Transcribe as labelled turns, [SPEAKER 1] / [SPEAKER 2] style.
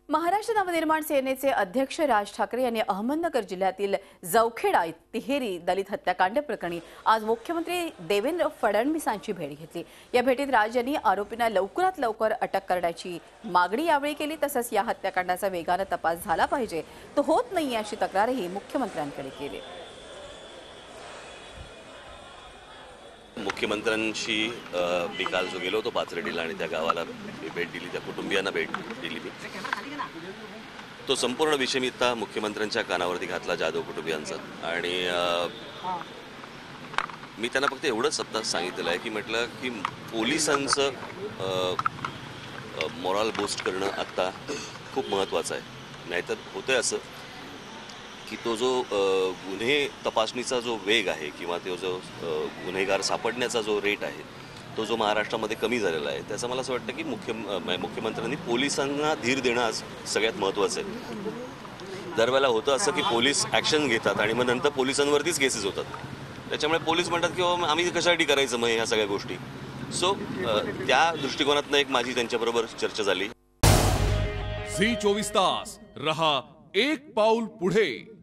[SPEAKER 1] महाराष्ट्र नवनिर्माण सेनेचे अध्यक्ष राज ठाकरे यांनी अहमदनगर जिल्ह्यातील जवखेडा तिहेरी दलित हत्याकांड प्रकरणी आज मुख्यमंत्री देवेंद्र फडणवीसांची भेट घेतली। या भेटीत राज यांनी आरोपींना लवकरात लवकर अटक करण्याची मागणी यावेळी केली। तसंच या हत्याकांडाचा वेगाने तपास झाला पाहिजे, तो होत नाही अशी तक्रारही मुख्यमंत्र्यांकडे केली।
[SPEAKER 2] मुख्यमंत्र्यांशी मी काल जो गेलो होतो पाथर्डीला आणि त्या गावाला भेट दिली, त्या कुटुंबियांना भेट दिली मी। तो संपूर्ण विषय मी आता मुख्यमंत्र्यांच्या कानावरती घातला, जाधव कुटुंबियांचा, आणि मी त्यांना फक्त एवढंच आता सांगितलं आहे की म्हटलं की पोलिसांचं मॉरल बूस्ट करणं आता खूप महत्त्वाचं आहे। नाहीतर होतंय असं की तो जो गुन्हे तपासणीचा जो वेग आहे किंवा तो जो गुन्हेगार सापडण्याचा जो रेट आहे तो जो महाराष्ट्रामध्ये कमी झालेला आहे, त्याचं मला असं वाटतं की मुख्यमंत्र्यांनी पोलिसांना धीर देणं आज सगळ्यात महत्त्वाचं आहे। दरवेळेला होतं असं की पोलीस ॲक्शन घेतात आणि मग नंतर पोलिसांवरतीच केसेस होतात। त्याच्यामुळे पोलीस म्हणतात की आम्ही कशासाठी करायचं मग ह्या सगळ्या गोष्टी। सो त्या दृष्टिकोनातनं एक माझी त्यांच्याबरोबर चर्चा झाली।
[SPEAKER 3] झी 24 तास रहा एक पाऊल पुढे।